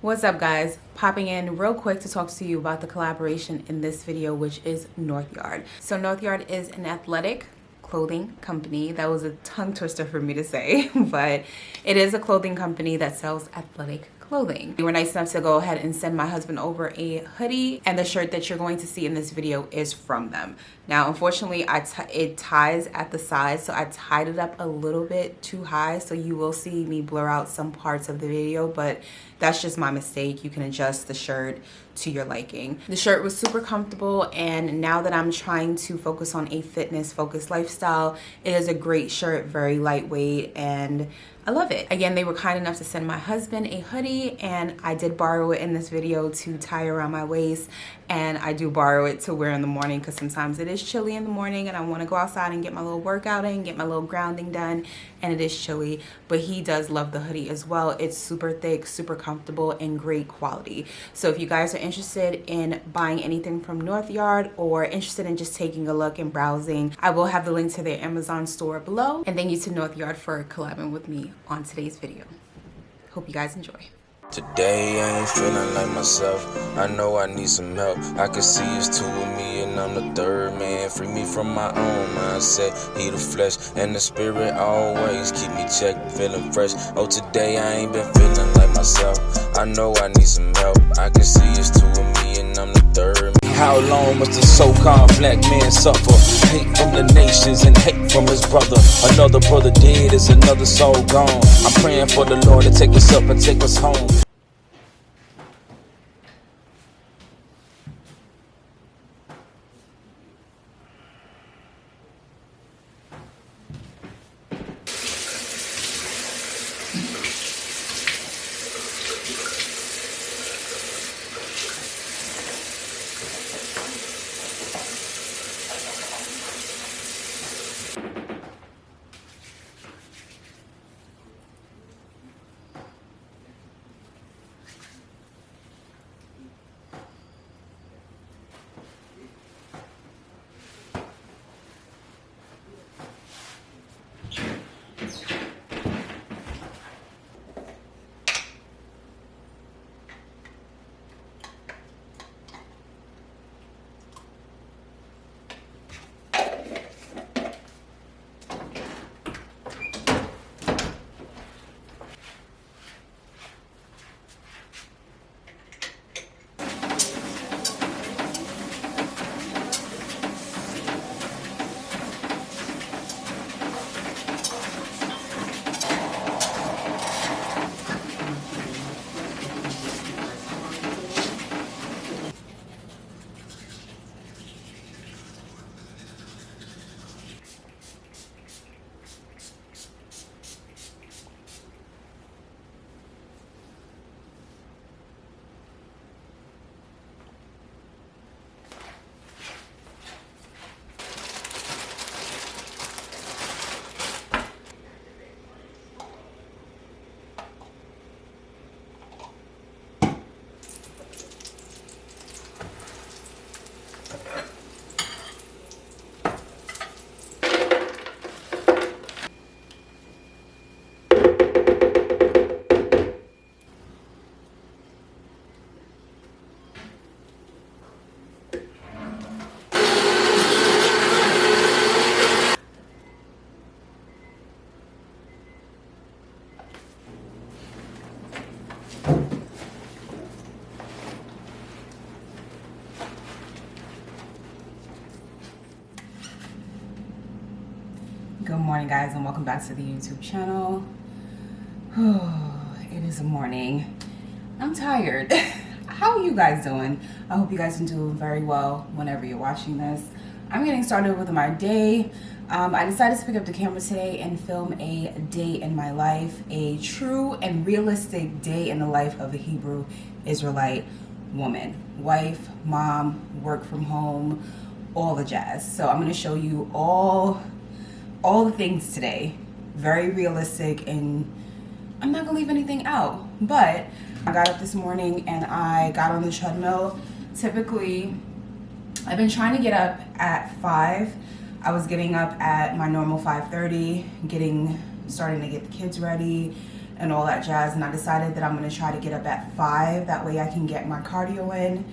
What's up, guys? Popping in real quick to talk to you about the collaboration in this video, which is Northyard. So Northyard is an athletic clothing company. That was a tongue twister for me to say, but it is a clothing company that sells athletic clothing. We were nice enough to go ahead and send my husband over a hoodie, and the shirt that you're going to see in this video is from them. Now, unfortunately, it ties at the sides, so I tied it up a little bit too high, so you will see me blur out some parts of the video, but that's just my mistake. You can adjust the shirt to your liking. The shirt was super comfortable, and now that I'm trying to focus on a fitness-focused lifestyle, it is a great shirt, very lightweight, and I love it. Again, they were kind enough to send my husband a hoodie, and I did borrow it in this video to tie around my waist, and I do borrow it to wear in the morning because sometimes it is chilly in the morning and I want to go outside and get my little workout in, get my little grounding done, and it is chilly. But he does love the hoodie as well. It's super thick, super comfortable, and great quality. So if you guys are interested in buying anything from Northyard or interested in just taking a look and browsing, I will have the link to their Amazon store below. And thank you to Northyard for collabing with me on today's video. Hope you guys enjoy. Today I ain't feeling like myself. I know I need some help. I can see it's two of me and I'm the third man. Free me from my own mindset. He the flesh and the spirit always keep me checked, feeling fresh. Oh, today I ain't been feeling like myself. I know I need some help. I can see it's two of me and I'm the third man. How long must the so-called black man suffer? Hate from the nations and hate from his brother. Another brother dead is another soul gone. I'm praying for the Lord to take us up and take us home. Good morning, guys, and welcome back to the YouTube channel. It is morning. I'm tired. How are you guys doing? I hope you guys are doing very well whenever you're watching this. I'm getting started with my day. I decided to pick up the camera today and film a day in my life, a true and realistic day in the life of a Hebrew Israelite woman. Wife, mom, work from home, all the jazz. So I'm going to show you all the things today. Very realistic, and I'm not gonna leave anything out. But I got up this morning and I got on the treadmill. Typically, I've been trying to get up at 5. I was getting up at my normal 5:30, starting to get the kids ready and all that jazz. And I decided that I'm gonna try to get up at 5. That way I can get my cardio in.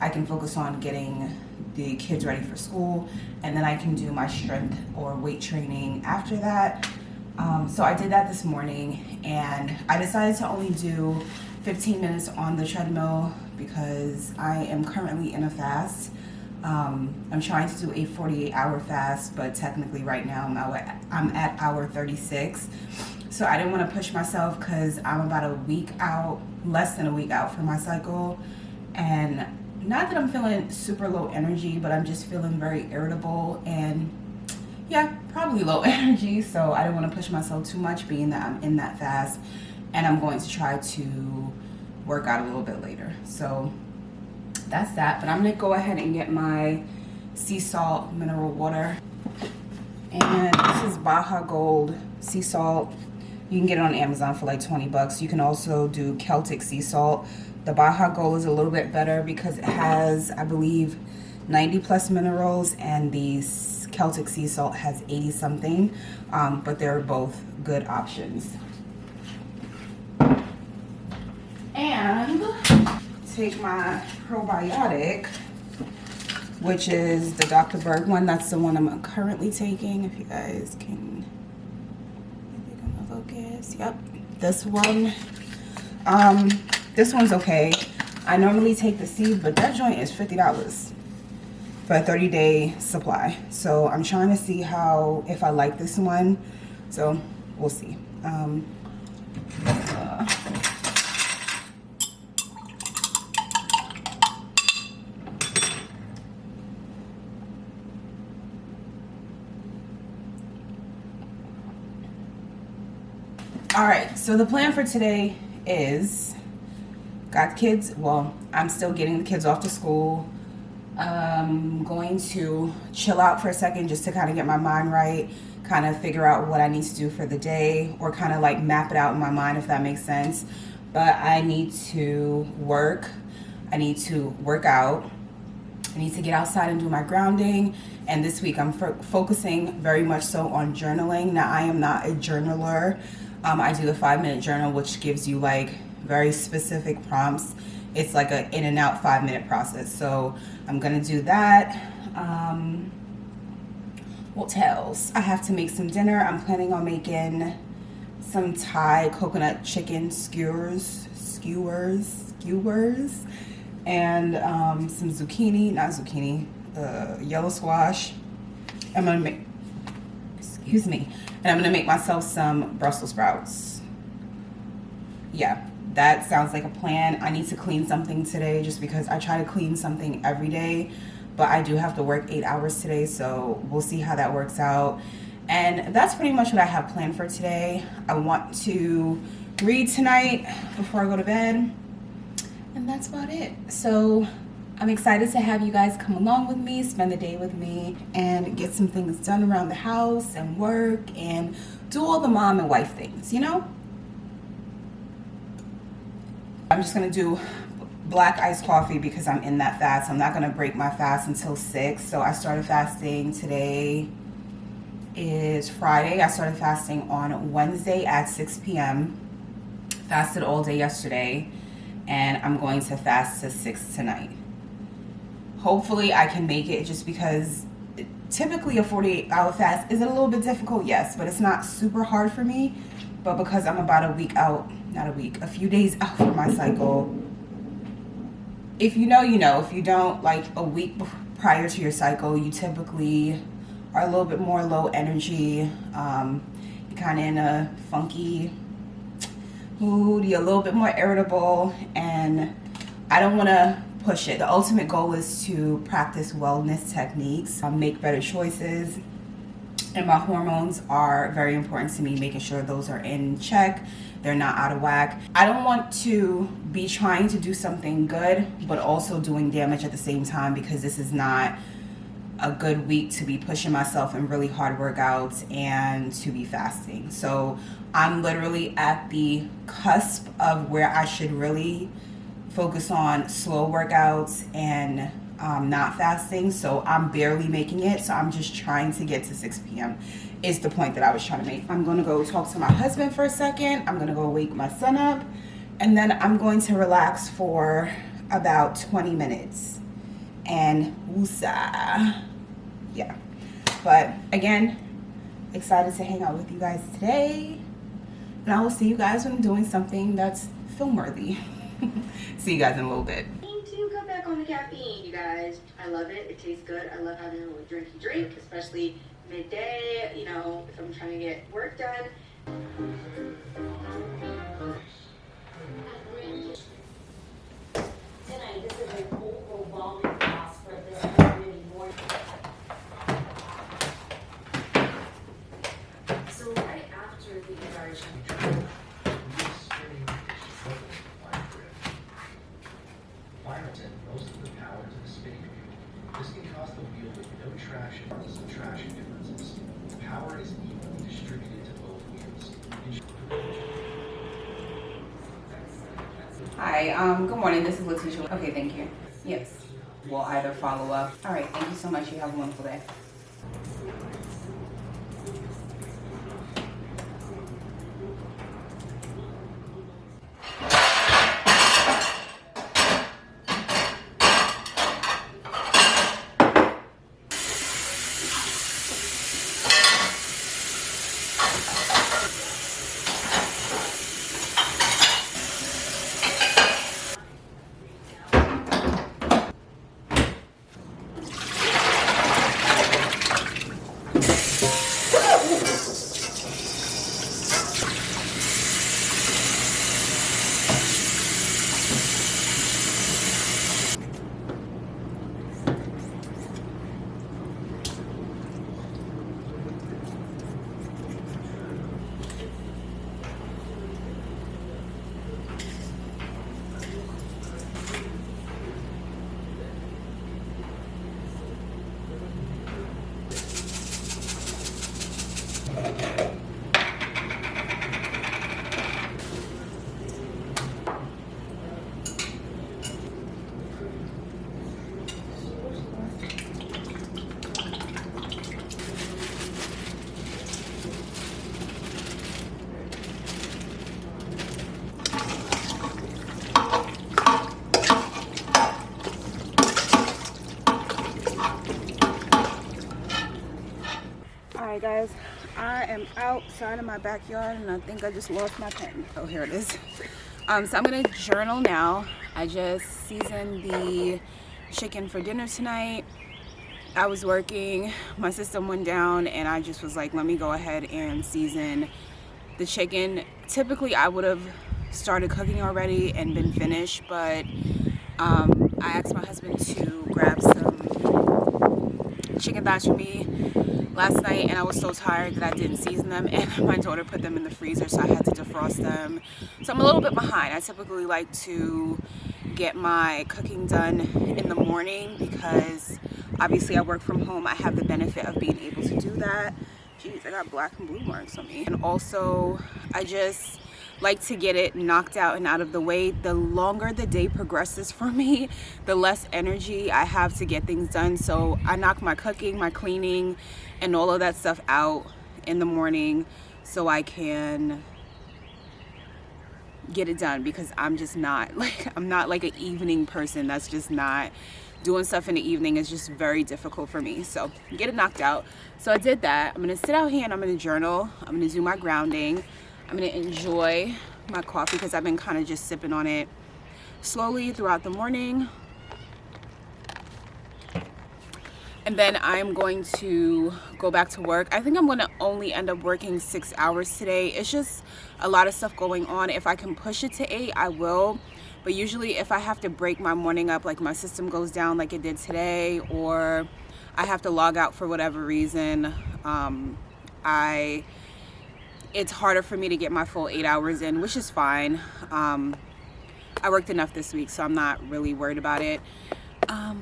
I can focus on getting the kids ready for school, and then I can do my strength or weight training after that. So I did that this morning, and I decided to only do 15 minutes on the treadmill because I am currently in a fast. I'm trying to do a 48-hour fast, but technically right now I'm at hour 36. So I didn't want to push myself because I'm about a week out, less than a week out from my cycle. And not that I'm feeling super low energy, but I'm just feeling very irritable and yeah, probably low energy. So I didn't want to push myself too much, being that I'm in that fast, and I'm going to try to work out a little bit later. So that's that. But I'm gonna go ahead and get my sea salt mineral water. And this is Baja Gold sea salt. You can get it on Amazon for like 20 bucks. You can also do Celtic sea salt. The Baja Gold is a little bit better because it has, I believe, 90 plus minerals, and the Celtic sea salt has 80 something, but they're both good options. And take my probiotic, which is the Dr. Berg one. That's the one I'm currently taking. If you guys can, maybe gonna focus. Yep, this one. This one's okay. I normally take the seed, but that joint is $50 for a 30-day supply. So I'm trying to see if I like this one. So we'll see. All right, so the plan for today is, got kids, well, I'm still getting the kids off to school. Going to chill out for a second just to kind of get my mind right, kind of figure out what I need to do for the day, or kind of like map it out in my mind, if that makes sense. But I need to work, I need to work out, I need to get outside and do my grounding. And this week I'm focusing very much so on journaling. Now, I am not a journaler. I do the 5-minute journal, which gives you like very specific prompts. It's like an in and out 5-minute process. So I'm gonna do that. What else? I have to make some dinner. I'm planning on making some Thai coconut chicken skewers, and some yellow squash. I'm gonna make, and I'm gonna make myself some Brussels sprouts. Yeah, that sounds like a plan. I need to clean something today just because I try to clean something every day, but I do have to work 8 hours today, so we'll see how that works out. And that's pretty much what I have planned for today. I want to read tonight before I go to bed, and that's about it. So I'm excited to have you guys come along with me, spend the day with me, and get some things done around the house and work and do all the mom and wife things, you know? I'm just gonna do black iced coffee because I'm in that fast. I'm not gonna break my fast until 6. So I started fasting. Today is Friday. I started fasting on Wednesday at 6 p.m. Fasted all day yesterday, and I'm going to fast to 6 tonight. Hopefully I can make it, just because typically a 48-hour fast is a little bit difficult, yes, but it's not super hard for me. But because I'm about a week out, a few days out from my cycle. If you know, you know. If you don't, like a week prior to your cycle, you typically are a little bit more low energy. You're kind of in a funky mood. You're a little bit more irritable, and I don't want to push it. The ultimate goal is to practice wellness techniques, make better choices, and my hormones are very important to me, making sure those are in check, they're not out of whack. I don't want to be trying to do something good but also doing damage at the same time, because this is not a good week to be pushing myself in really hard workouts and to be fasting. So I'm literally at the cusp of where I should really focus on slow workouts and not fasting, so I'm barely making it. So I'm just trying to get to 6 p.m. is the point that I was trying to make. I'm gonna go talk to my husband for a second. I'm gonna go wake my son up, and then I'm going to relax for about 20 minutes and woosah. Yeah, but again, excited to hang out with you guys today, and I will see you guys when I'm doing something that's film worthy. See you guys in a little bit. To cut back on the caffeine, you guys. I love it. It tastes good. I love having a little drinky drink, especially midday, you know, if I'm trying to get work done. Tonight, this is an overwhelming loss for this community more. So right after the invasion, most of the power to the spinning wheel. This can cause the wheel with no traction, regardless of traction differences. Power is evenly distributed to both wheels. Hi, good morning. This is Letitia. Okay, thank you. Yes, we'll either follow up. All right, thank you so much. You have a wonderful day. Alright guys, I am outside of my backyard and I think I just lost my pen. Oh, here it is. So I'm gonna journal now. I just seasoned the chicken for dinner tonight. I was working, my system went down, and I just was like, let me go ahead and season the chicken. Typically I would have started cooking already and been finished, but I asked my husband to grab some chicken thighs for me last night, and I was so tired that I didn't season them, and my daughter put them in the freezer, so I had to defrost them. So I'm a little bit behind. I typically like to get my cooking done in the morning because obviously I work from home. I have the benefit of being able to do that. Jeez, I got black and blue marks on me. And also, I just like to get it knocked out and out of the way. The longer the day progresses for me, the less energy I have to get things done. So I knock my cooking, my cleaning, and all of that stuff out in the morning so I can get it done, because I'm just not like, I'm not like an evening person. That's just not, doing stuff in the evening is just very difficult for me. So get it knocked out. So I did that. I'm gonna sit out here and I'm gonna journal. I'm gonna do my grounding. I'm gonna enjoy my coffee because I've been kind of just sipping on it slowly throughout the morning. And then I'm going to go back to work. I think I'm gonna only end up working 6 hours today. It's just a lot of stuff going on. If I can push it to 8, I will. But usually if I have to break my morning up, like my system goes down like it did today, or I have to log out for whatever reason, it's harder for me to get my full 8 hours in, which is fine. I worked enough this week, so I'm not really worried about it.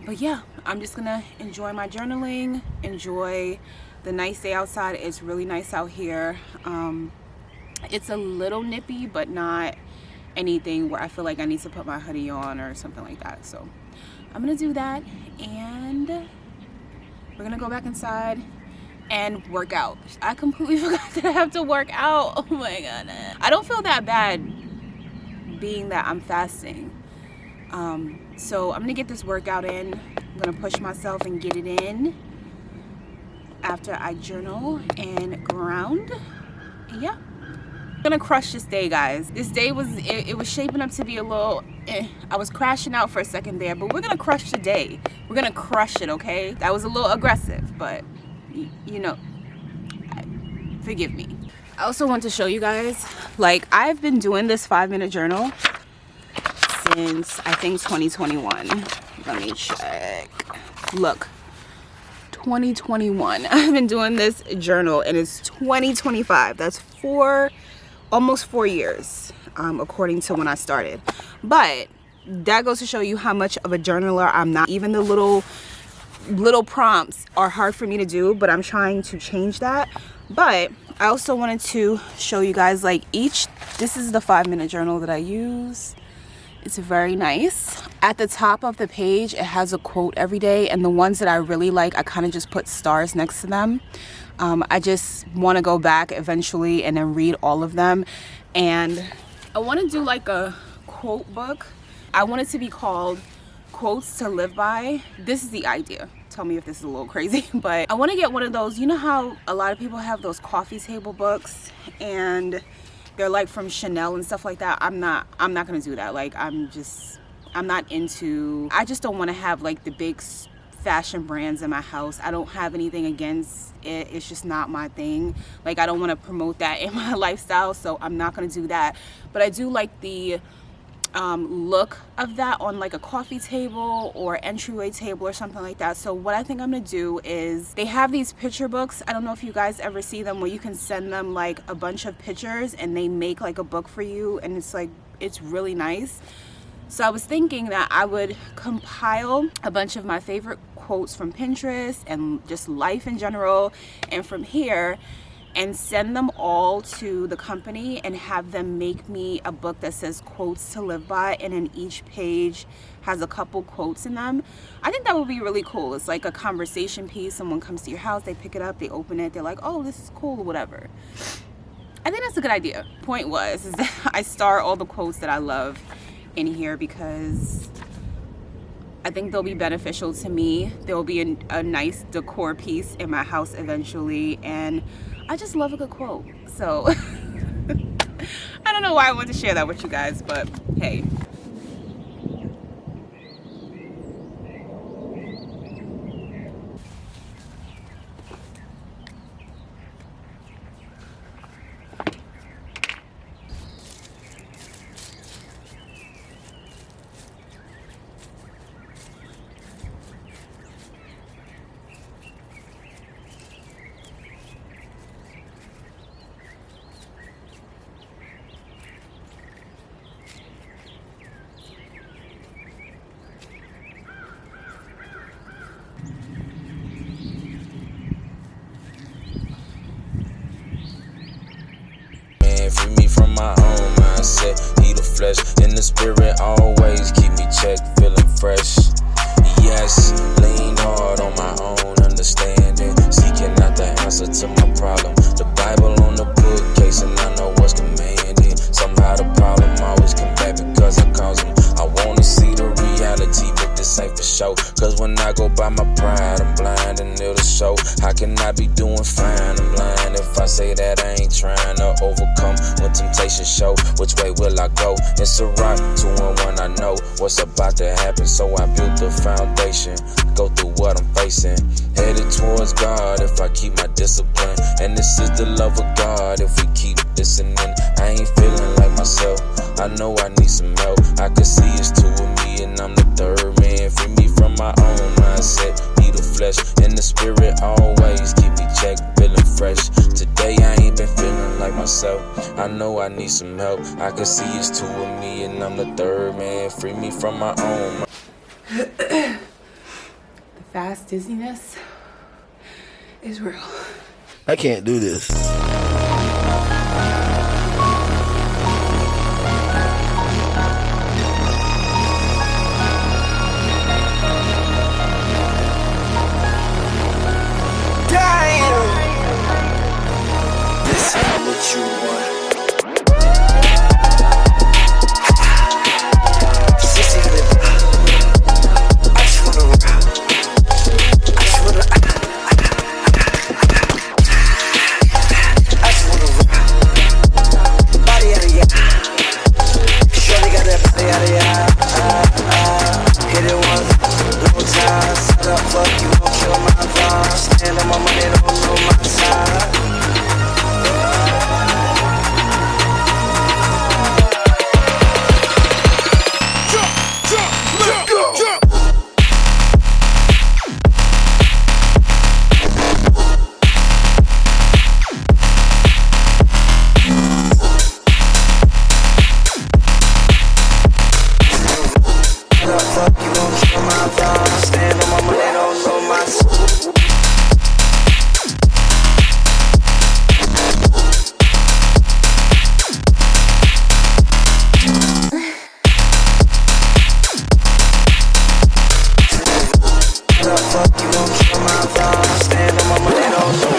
But yeah, I'm just gonna enjoy my journaling, enjoy the nice day outside. It's really nice out here. It's a little nippy, but not anything where I feel like I need to put my hoodie on or something like that. So I'm gonna do that, and we're gonna go back inside and work out. I completely forgot that I have to work out. Oh my goodness. I don't feel that bad being that I'm fasting. So I'm gonna get this workout in. I'm gonna push myself and get it in after I journal and ground. Yeah, I'm gonna crush this day, guys. This day was, it was shaping up to be a little I was crashing out for a second there, but we're gonna crush the day. We're gonna crush it, okay? That was a little aggressive, but you know, forgive me. I also want to show you guys, like, I've been doing this 5-minute journal since I think 2021. Let me check. Look, 2021. I've been doing this journal and it's 2025. That's almost 4 years, according to when I started. But that goes to show you how much of a journaler I'm not. Even the little prompts are hard for me to do, but I'm trying to change that. But I also wanted to show you guys, like, this is the 5-minute journal that I use. It's very nice. At the top of the page, it has a quote every day, and the ones that I really like, I kind of just put stars next to them. I just want to go back eventually and then read all of them. And I want to do like a quote book. I want it to be called Quotes to Live By. This is the idea. Tell me if this is a little crazy, but I want to get one of those. You know how a lot of people have those coffee table books and they're like from Chanel and stuff like that? I'm not gonna do that. Like, I'm not into, I just don't want to have like the big fashion brands in my house. I don't have anything against it. It's just not my thing. Like, I don't want to promote that in my lifestyle, so I'm not gonna do that. But I do like the look of that on like a coffee table or entryway table or something like that. So what I think I'm gonna do is, they have these picture books. I don't know if you guys ever see them, where you can send them like a bunch of pictures and they make like a book for you, and it's really nice. So I was thinking that I would compile a bunch of my favorite quotes from Pinterest and just life in general, and from here, and send them all to the company and have them make me a book that says Quotes to Live By, and then each page has a couple quotes in them. I think that would be really cool. It's like a conversation piece. Someone comes to your house, they pick it up, they open it, they're like, oh, this is cool, or whatever. I think that's a good idea. Point is that I star all the quotes that I love in here because I think they'll be beneficial to me. They'll be a nice decor piece in my house eventually, and I just love a good quote. So I don't know why I want to share that with you guys, but hey. Free me from my own mindset. Eat the flesh in the spirit, always keep me checked, feeling fresh. Yes, leaned hard on my own understanding, seeking out the answer to my problem. The Bible on the bookcase, and I know what's commanded. Somehow the problem always come back because I cause them. I wanna see the reality, but this ain't for show. Cause when I go by my pride, I'm blind and it'll show. How can I be doing fine? I'm blind if I say that I ain't trying to overcome. When temptation show, which way will I go? It's a rock, 2 and 1, I know what's about to happen. So I built the foundation, go through what I'm facing. Headed towards God if I keep my discipline. And this is the love of God if we keep listening. I ain't feeling like myself, I know I need some help. I can see it's 2 of me and I'm the third man. Free me from my own mindset. Eat the flesh and the spirit, always keep me checked, feeling fresh. Today I ain't been feeling like myself, I know I need some help. I can see it's 2 of me and I'm the third man. Free me from my own. The fast dizziness is real. I can't do this. Fuck you gon' kill my vibe. Stand on my money, don't know my fuck you gon' kill my vibe. Stand on my money, don't know.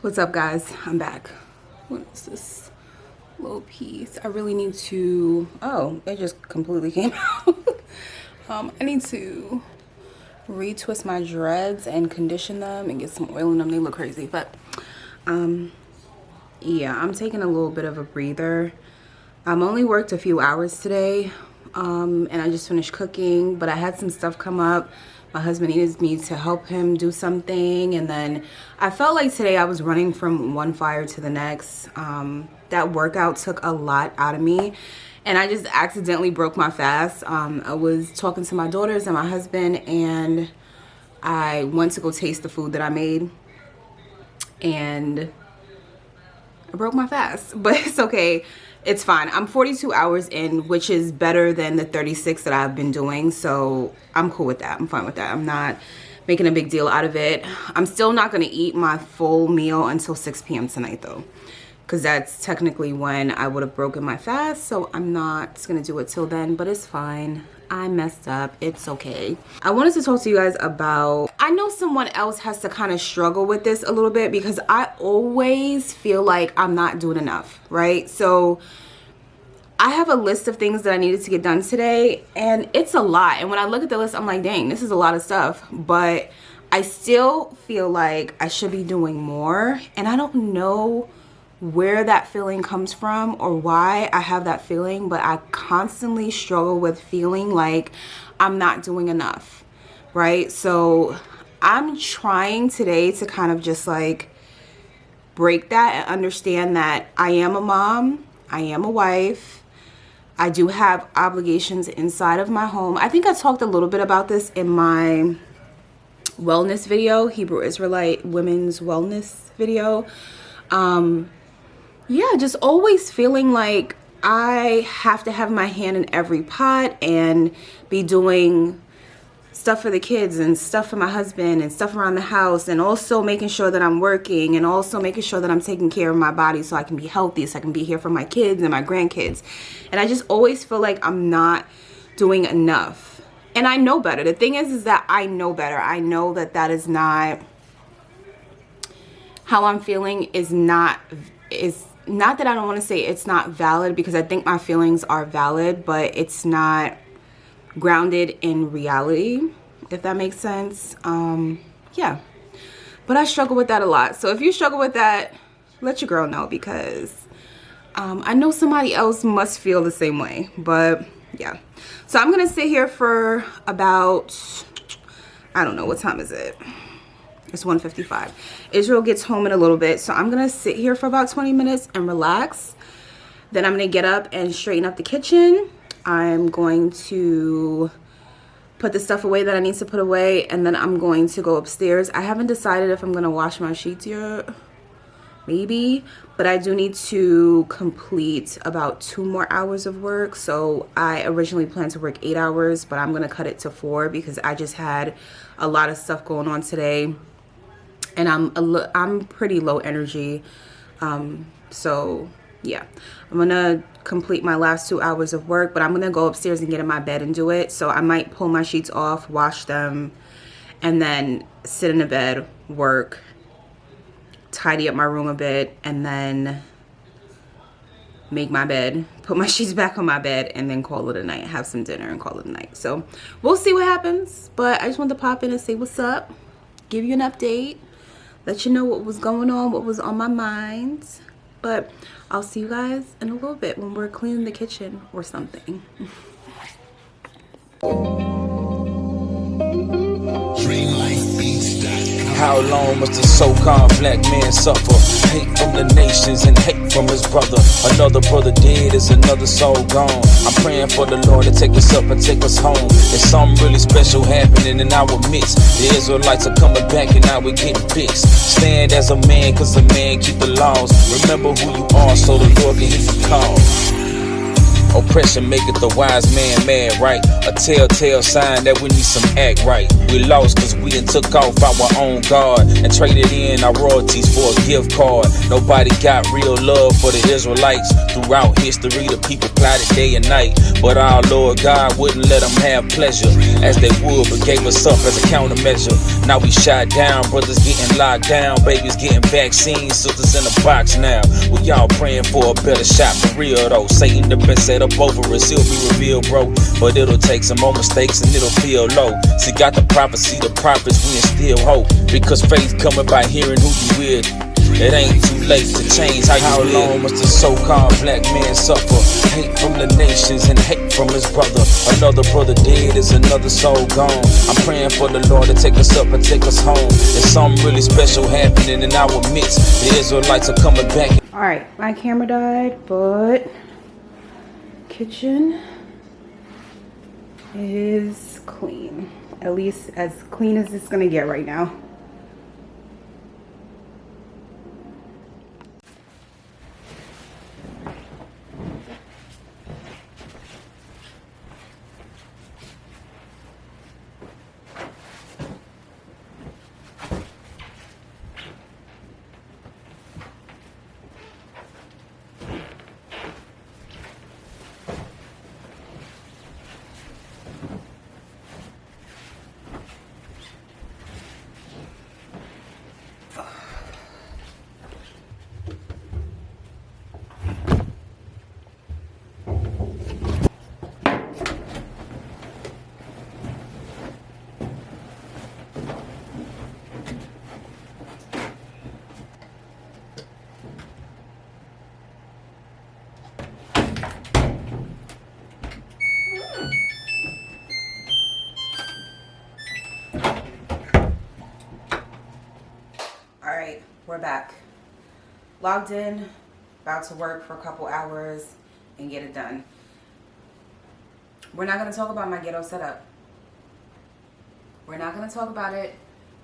What's up, guys? I'm back. What is this little piece? I really need to, oh, it just completely came out. I need to retwist my dreads and condition them and get some oil in them. They look crazy, but yeah, I'm taking a little bit of a breather. I'm only worked a few hours today, and I just finished cooking, but I had some stuff come up. My husband needed me to help him do something, and then I felt like today I was running from one fire to the next. That workout took a lot out of me, and I just accidentally broke my fast. I was talking to my daughters and my husband, and I went to go taste the food that I made, and I broke my fast, but it's okay. It's fine. I'm 42 hours in, which is better than the 36 that I've been doing. So I'm cool with that. I'm fine with that. I'm not making a big deal out of it. I'm still not going to eat my full meal until 6 p.m. tonight, though, because that's technically when I would have broken my fast. So I'm not going to do it till then, but it's fine. I messed up. It's okay. I wanted to talk to you guys about, I know someone else has to kind of struggle with this a little bit, because I always feel like I'm not doing enough, right? So I have a list of things that I needed to get done today, and it's a lot. And when I look at the list, I'm like, dang, this is a lot of stuff, but I still feel like I should be doing more. And I don't know where that feeling comes from or why I have that feeling, but I constantly struggle with feeling like I'm not doing enough, right? So I'm trying today to kind of just like break that and understand that I am a mom, I am a wife, I do have obligations inside of my home. I think I talked a little bit about this in my wellness video, Hebrew Israelite women's wellness video. Yeah, just always feeling like I have to have my hand in every pot and be doing stuff for the kids and stuff for my husband and stuff around the house, and also making sure that I'm working, and also making sure that I'm taking care of my body so I can be healthy, so I can be here for my kids and my grandkids. And I just always feel like I'm not doing enough. And I know better. The thing is that I know better. I know that that is not how I'm feeling. Is not that I don't want to say it's not valid, because I think my feelings are valid, but it's not grounded in reality, if that makes sense. Yeah, but I struggle with that a lot. So if you struggle with that, let your girl know, because I know somebody else must feel the same way. But yeah, so I'm gonna sit here for about, I don't know, what time is it? It's 1:55. Israel gets home in a little bit, so I'm gonna sit here for about 20 minutes and relax. Then I'm gonna get up and straighten up the kitchen. I'm going to put the stuff away that I need to put away, and then I'm going to go upstairs. I haven't decided if I'm gonna wash my sheets yet, maybe, but I do need to complete about 2 more hours of work. So I originally planned to work 8 hours, but I'm gonna cut it to 4 because I just had a lot of stuff going on today, and I'm pretty low energy. So yeah, I'm gonna complete my last 2 hours of work, but I'm gonna go upstairs and get in my bed and do it. So I might pull my sheets off, wash them, and then sit in the bed, work, tidy up my room a bit, and then make my bed, put my sheets back on my bed, and then call it a night, have some dinner and call it a night. So we'll see what happens, but I just wanted to pop in and say what's up, give you an update, let you know what was going on, what was on my mind. But I'll see you guys in a little bit when we're cleaning the kitchen or something. How long must the so-called black man suffer? Hate from the nations and hate from his brother. Another brother dead is another soul gone. I'm praying for the Lord to take us up and take us home. There's something really special happening in our midst. The Israelites are coming back and now we're getting fixed. Stand as a man, cause a man keep the laws. Remember who you are so the Lord can hear you call. Oppression maketh the wise man mad, right? A telltale sign that we need some act right. We lost cause we done took off our own guard and traded in our royalties for a gift card. Nobody got real love for the Israelites. Throughout history the people plotted day and night, but our Lord God wouldn't let them have pleasure as they would, but gave us up as a countermeasure. Now we shot down, brothers getting locked down, babies getting vaccines, sisters in a box now. We all praying for a better shot for real though. Satan the best set up over us, he'll be revealed, bro. But it'll take some more mistakes and it'll feel low. See, got the prophecy, the prophets, we instill hope. Because faith coming by hearing who you with. It ain't too late to change how you live. How long must the so-called black man suffer? Hate from the nations and hate from his brother. Another brother dead is another soul gone. I'm praying for the Lord to take us up and take us home. There's something really special happening in our midst. The Israelites are coming back. Alright, my camera died, but kitchen is clean. At least as clean as it's gonna get right now. Alright, we're back. Logged in, about to work for a couple hours and get it done. We're not going to talk about my ghetto setup. We're not going to talk about it.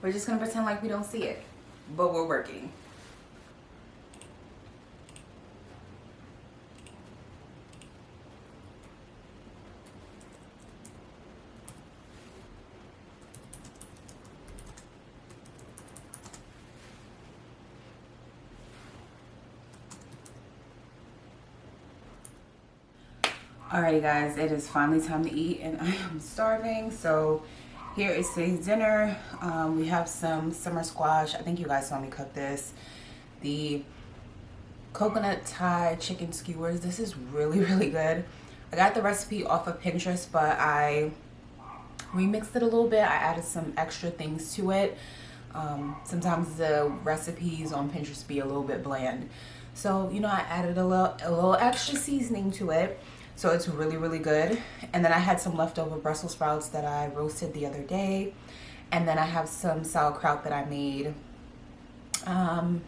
We're just going to pretend like we don't see it. But we're working. Alrighty guys, it is finally time to eat and I am starving. So here is today's dinner. We have some summer squash. I think you guys saw me cook this. The coconut Thai chicken skewers. This is really, really good. I got the recipe off of Pinterest, but I remixed it a little bit. I added some extra things to it. Sometimes the recipes on Pinterest be a little bit bland. So, you know, I added a little extra seasoning to it. So it's really, really good. And then I had some leftover Brussels sprouts that I roasted the other day. And then I have some sauerkraut that I made about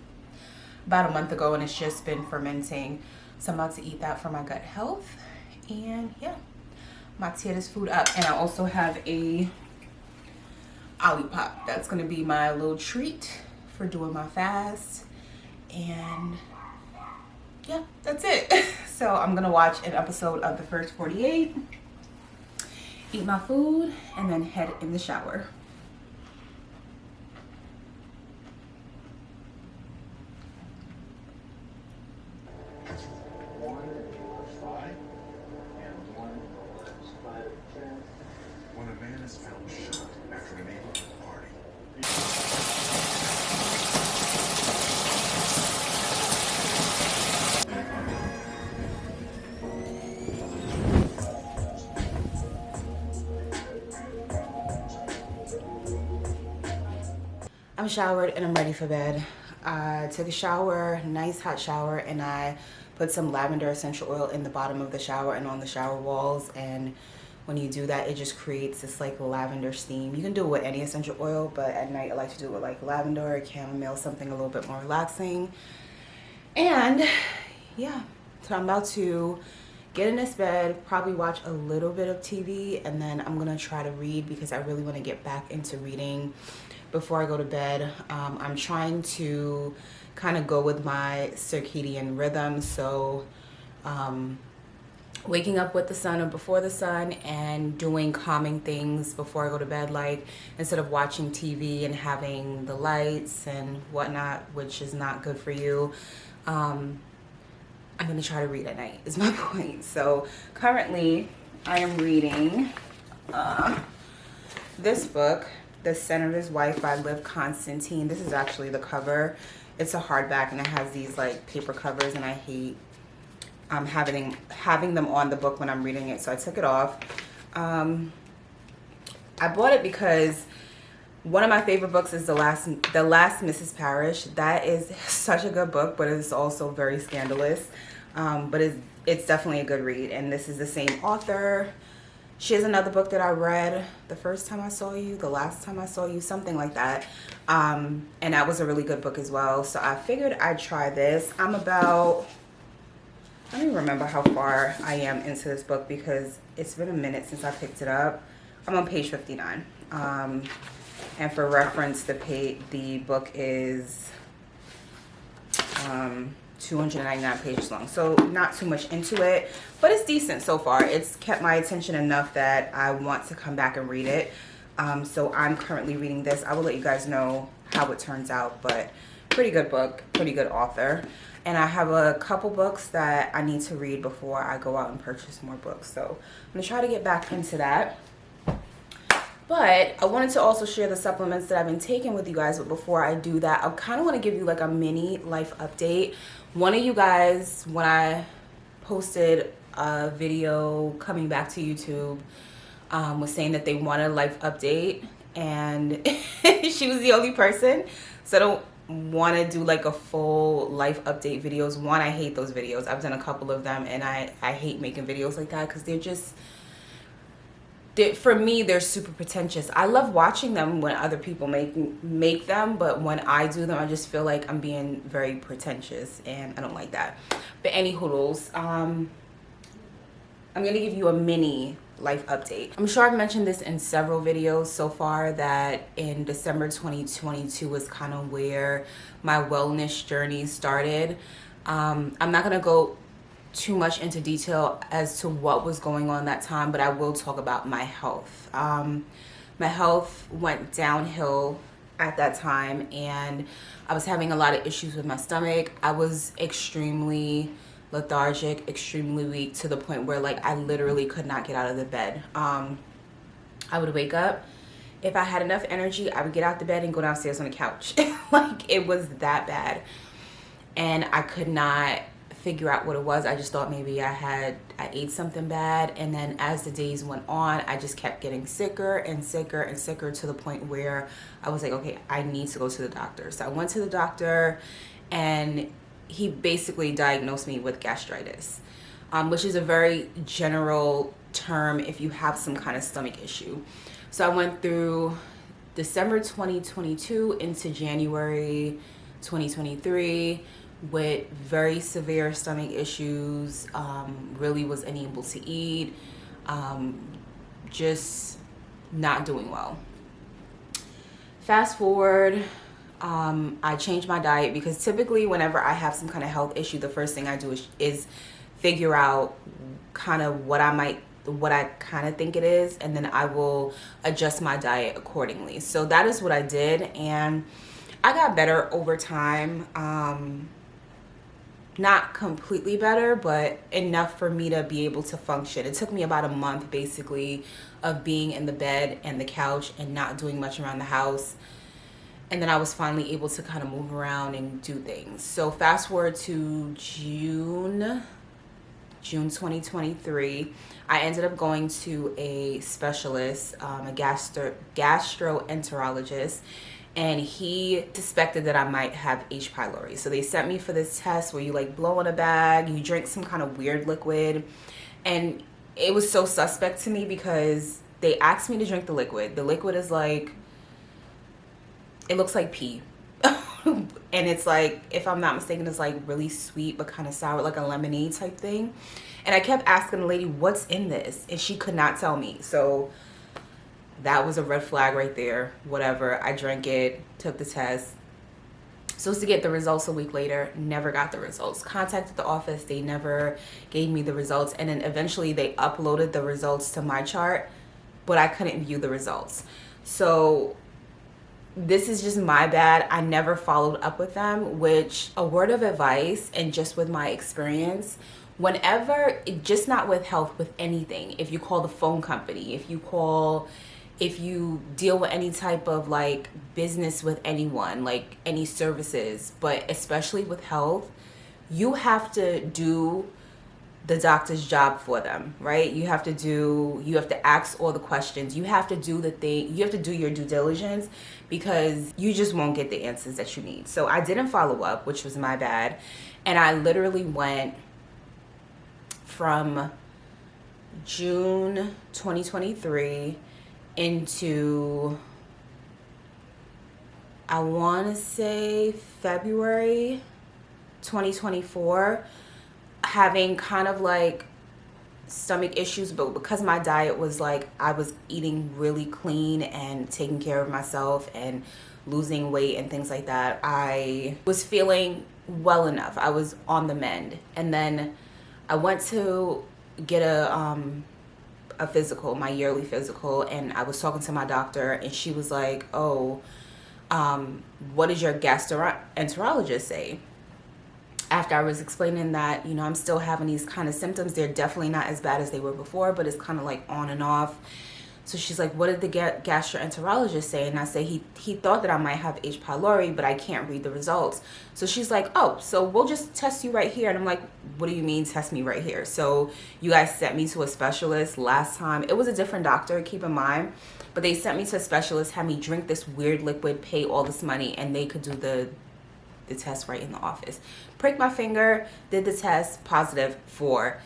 a month ago, and it's just been fermenting. So I'm about to eat that for my gut health. And yeah, my tear this food up. And I also have a Olipop. That's gonna be my little treat for doing my fast. And yeah, that's it. So I'm gonna watch an episode of The First 48, eat my food, and then head in the shower. was found shot after a neighborhood party. I'm showered and I'm ready for bed. I took a shower, nice hot shower, and I put some lavender essential oil in the bottom of the shower and on the shower walls. And when you do that, it just creates this like lavender steam. You can do it with any essential oil, but at night I like to do it with like lavender or chamomile, something a little bit more relaxing. And yeah, so I'm about to get in this bed, probably watch a little bit of TV, and then I'm gonna try to read because I really want to get back into reading before I go to bed. I'm trying to kind of go with my circadian rhythm, so waking up with the sun or before the sun and doing calming things before I go to bed, like instead of watching TV and having the lights and whatnot, which is not good for you. I'm gonna try to read at night is my point. So currently I am reading this book, The Senator's Wife by Liv Constantine. This is actually the cover. It's a hardback and it has these like paper covers, and I hate having them on the book when I'm reading it, so I took it off. I bought it because one of my favorite books is The Last Mrs. Parrish. That is such a good book, but it's also very scandalous. But it's definitely a good read, and this is the same author. She has another book that I read, The First Time I Saw You, The Last Time I Saw You, something like that. And that was a really good book as well. So I figured I'd try this. I'm about, I don't even remember how far I am into this book because it's been a minute since I picked it up. I'm on page 59. And for reference, the book is 299 pages long, so not too much into it, but it's decent so far. It's kept my attention enough that I want to come back and read it. So I'm currently reading this. I will let you guys know how it turns out, but pretty good book, pretty good author. And I have a couple books that I need to read before I go out and purchase more books, so I'm gonna try to get back into that. But I wanted to also share the supplements that I've been taking with you guys. But before I do that, I kind of want to give you like a mini life update. One of you guys, when I posted a video coming back to YouTube, was saying that they wanted a life update, and she was the only person. So I don't want to do like a full life update videos. One, I hate those videos. I've done a couple of them, and I hate making videos like that because they're just, for me, they're super pretentious. I love watching them when other people make them, but when I do them, I just feel like I'm being very pretentious, and I don't like that. But any hoodles, I'm gonna give you a mini life update. I'm sure I've mentioned this in several videos so far, that in December 2022 was kind of where my wellness journey started. I'm not gonna go too much into detail as to what was going on that time, but I will talk about my health. My health went downhill at that time, and I was having a lot of issues with my stomach. I was extremely lethargic, extremely weak, to the point where like I literally could not get out of the bed. I would wake up, if I had enough energy, I would get out the bed and go downstairs on the couch. Like, it was that bad, and I could not figure out what it was. I just thought maybe I ate something bad, and then as the days went on, I just kept getting sicker and sicker and sicker, to the point where I was like, okay, I need to go to the doctor. So I went to the doctor, and he basically diagnosed me with gastritis, which is a very general term if you have some kind of stomach issue. So I went through December 2022 into January 2023 with very severe stomach issues, really was unable to eat, just not doing well. Fast forward, I changed my diet, because typically whenever I have some kind of health issue, the first thing I do is figure out kind of what I kind of think it is, and then I will adjust my diet accordingly. So that is what I did, and I got better over time. not completely better, but enough for me to be able to function. It took me about a month basically of being in the bed and the couch and not doing much around the house. And then I was finally able to kind of move around and do things. So fast forward to June 2023, I ended up going to a specialist, a gastroenterologist, and he suspected that I might have H. pylori. So they sent me for this test where you like blow in a bag, you drink some kind of weird liquid, and it was so suspect to me because they asked me to drink the liquid. The liquid is like, it looks like pee. And it's like, if I'm not mistaken, it's like really sweet but kind of sour, like a lemonade type thing. And I kept asking the lady, what's in this? And she could not tell me. So that was a red flag right there. Whatever, I drank it, took the test. Supposed to get the results a week later, never got the results. Contacted the office, they never gave me the results. And then eventually they uploaded the results to my chart, but I couldn't view the results. So this is just my bad. I never followed up with them, which a word of advice, and just with my experience, whenever, just not with health, with anything, if you call the phone company, if you deal with any type of like business with anyone, like any services, but especially with health, you have to do the doctor's job for them, right? You have to ask all the questions. You have to do the thing, you have to do your due diligence, because you just won't get the answers that you need. So I didn't follow up, which was my bad. And I literally went from June 2023 into, I want to say February 2024, having kind of like stomach issues, but because my diet was like, I was eating really clean and taking care of myself and losing weight and things like that, I was feeling well enough. I was on the mend. And then I went to get a physical, my yearly physical, and I was talking to my doctor, and she was like, oh, what did your gastroenterologist say? After I was explaining that, you know, I'm still having these kind of symptoms. They're definitely not as bad as they were before, but it's kind of like on and off. So she's like, what did the gastroenterologist say? And I say, he thought that I might have H. pylori, but I can't read the results. So she's like, oh, so we'll just test you right here. And I'm like, what do you mean test me right here? So you guys sent me to a specialist last time. It was a different doctor, keep in mind. But they sent me to a specialist, had me drink this weird liquid, pay all this money, and they could do the test right in the office. Pricked my finger, did the test, positive for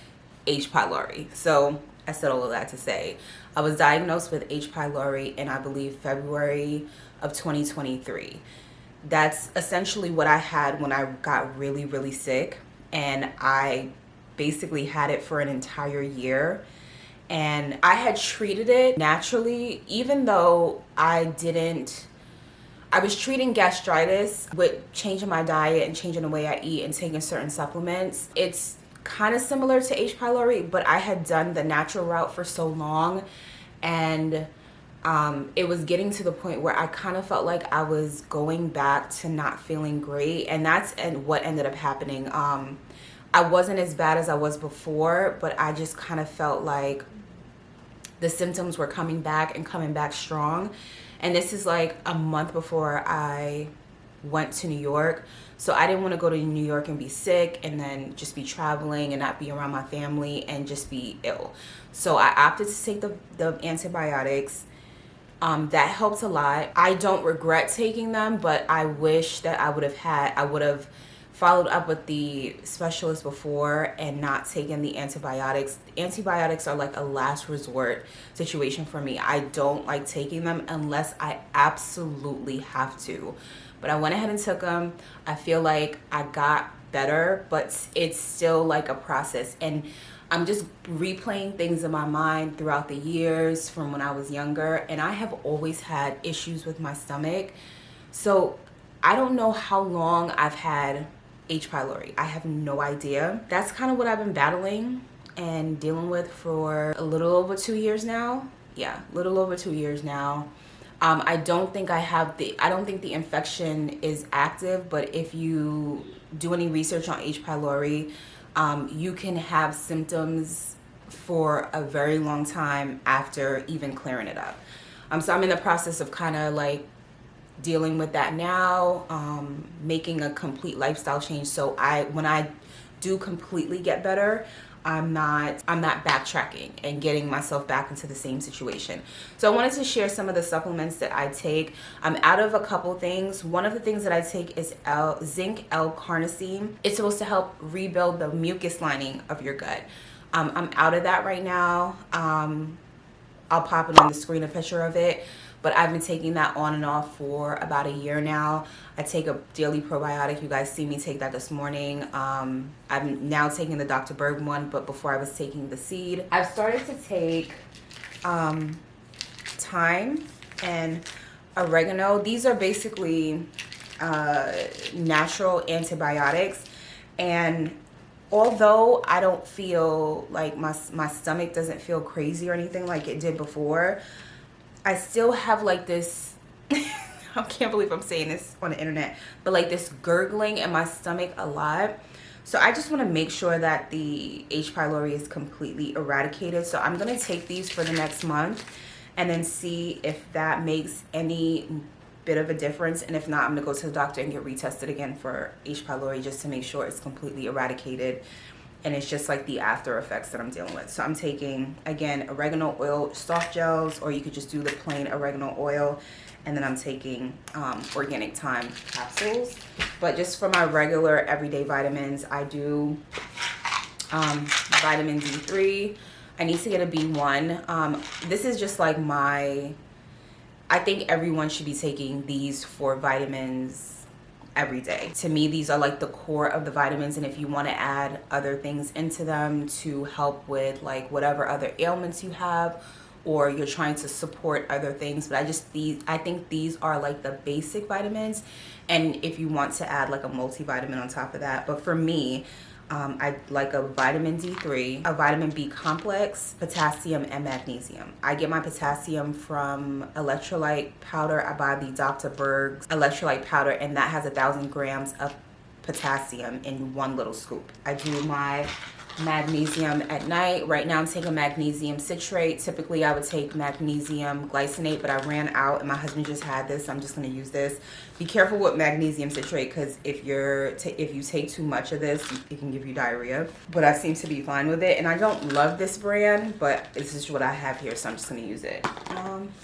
H. pylori. So I said all of that to say, I was diagnosed with H. pylori in, I believe, February of 2023. That's essentially what I had when I got really, really sick. And I basically had it for an entire year. And I had treated it naturally, even though I was treating gastritis with changing my diet and changing the way I eat and taking certain supplements. It's kind of similar to H. pylori, but I had done the natural route for so long, and it was getting to the point where I kind of felt like I was going back to not feeling great, and that's what ended up happening. I wasn't as bad as I was before, but I just kind of felt like the symptoms were coming back and coming back strong. And this is like a month before I went to New York. So I didn't want to go to New York and be sick and then just be traveling and not be around my family and just be ill. So I opted to take the antibiotics. That helped a lot. I don't regret taking them, but I wish that I would have followed up with the specialist before and not taken the antibiotics. Antibiotics are like a last resort situation for me. I don't like taking them unless I absolutely have to. But I went ahead and took them. I feel like I got better, but it's still like a process. And I'm just replaying things in my mind throughout the years from when I was younger. And I have always had issues with my stomach. So I don't know how long I've had H. pylori. I have no idea. That's kind of what I've been battling and dealing with for a little over 2 years now. Yeah, a little over 2 years now. I don't think the infection is active, but if you do any research on H. pylori, you can have symptoms for a very long time after even clearing it up. So I'm in the process of kind of like dealing with that now, making a complete lifestyle change. So when I do completely get better, I'm not backtracking and getting myself back into the same situation. So I wanted to share some of the supplements that I take. I'm out of a couple things. One of the things that I take is zinc L-carnosine. It's supposed to help rebuild the mucus lining of your gut. I'm out of that right now. I'll pop it on the screen, a picture of it. But I've been taking that on and off for about a year now. I take a daily probiotic. You guys see me take that this morning. I'm now taking the Dr. Berg one, but before I was taking the seed. I've started to take thyme and oregano. These are basically natural antibiotics. And although I don't feel like my stomach doesn't feel crazy or anything like it did before, I still have like this, I can't believe I'm saying this on the internet, but like this gurgling in my stomach a lot. So I just want to make sure that the H. pylori is completely eradicated. So I'm going to take these for the next month and then see if that makes any bit of a difference. And if not, I'm going to go to the doctor and get retested again for H. pylori just to make sure it's completely eradicated. And it's just like the after effects that I'm dealing with. So I'm taking, again, oregano oil soft gels, or you could just do the plain oregano oil. And then I'm taking organic thyme capsules. But just for my regular everyday vitamins, I do vitamin D3. I need to get a B1. This is just like I think everyone should be taking these for vitamins every day. To me, these are like the core of the vitamins, and if you want to add other things into them to help with like whatever other ailments you have, or you're trying to support other things, but I think these are like the basic vitamins, and if you want to add like a multivitamin on top of that. But for me, I like a vitamin D3, a vitamin B complex, potassium, and magnesium. I get my potassium from electrolyte powder. I buy the Dr. Berg's electrolyte powder, and that has 1,000 grams of potassium in one little scoop. I do my magnesium at night. Right now I'm taking magnesium citrate. Typically I would take magnesium glycinate, but I ran out and my husband just had this, so I'm just going to use this. Be careful with magnesium citrate, because if you take too much of this, it can give you diarrhea. But I seem to be fine with it, and I don't love this brand, but this is what I have here, so I'm just going to use it.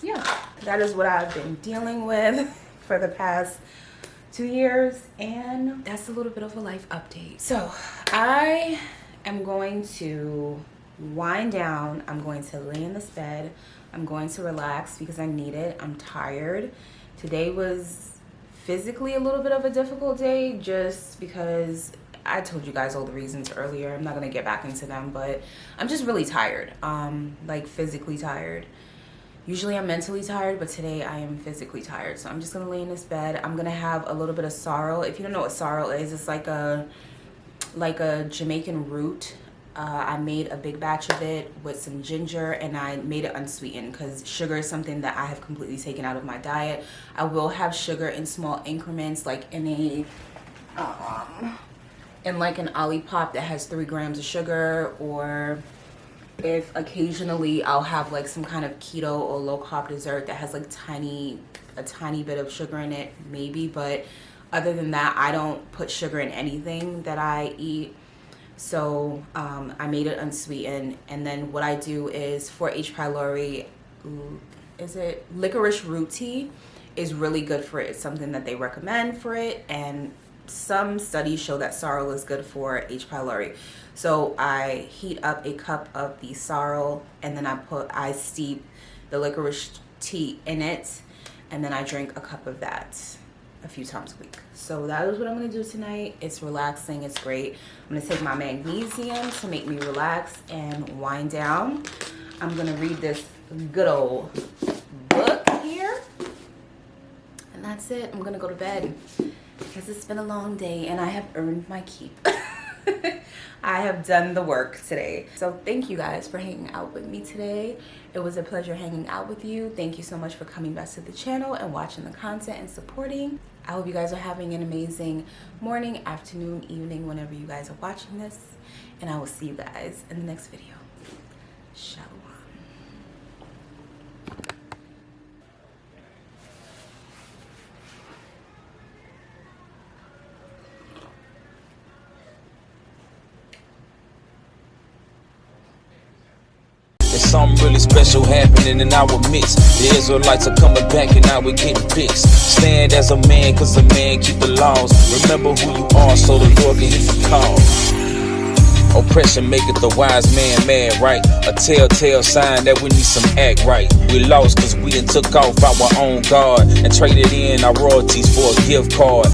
Yeah, that is what I've been dealing with for the past 2 years, and that's a little bit of a life update. So I am going to wind down. I'm going to lay in this bed. I'm going to relax because I need it. I'm tired. Today was physically a little bit of a difficult day just because I told you guys all the reasons earlier. I'm not going to get back into them, but I'm just really tired, like physically tired. Usually I'm mentally tired, but today I am physically tired. So I'm just going to lay in this bed. I'm going to have a little bit of sorrel. If you don't know what sorrel is, it's like a Jamaican root. I made a big batch of it with some ginger, and I made it unsweetened because sugar is something that I have completely taken out of my diet. I will have sugar in small increments, like in an Olipop that has 3 grams of sugar, or if occasionally I'll have like some kind of keto or low carb dessert that has like a tiny bit of sugar in it, maybe. But other than that, I don't put sugar in anything that I eat. So I made it unsweetened. And then what I do is for H. pylori, licorice root tea is really good for it. It's something that they recommend for it. And some studies show that sorrel is good for H. pylori. So I heat up a cup of the sorrel, and then I steep the licorice tea in it, and then I drink a cup of that a few times a week. So that is what I'm going to do tonight. It's relaxing. It's great. I'm going to take my magnesium to make me relax and wind down. I'm going to read this good old book here. And that's it. I'm going to go to bed because it's been a long day and I have earned my keep. I have done the work today. So thank you guys for hanging out with me today. It was a pleasure hanging out with you. Thank you so much for coming back to the channel and watching the content and supporting. I hope you guys are having an amazing morning, afternoon, evening, whenever you guys are watching this. And I will see you guys in the next video. Shalom. There's something really special happening in our midst. The Israelites are coming back and now we're getting fixed. Stand as a man, cause a man keep the laws. Remember who you are so the Lord can hear you call. Oppression maketh the wise man mad, right? A telltale sign that we need some act right. We lost cause we done took off our own guard and traded in our royalties for a gift card.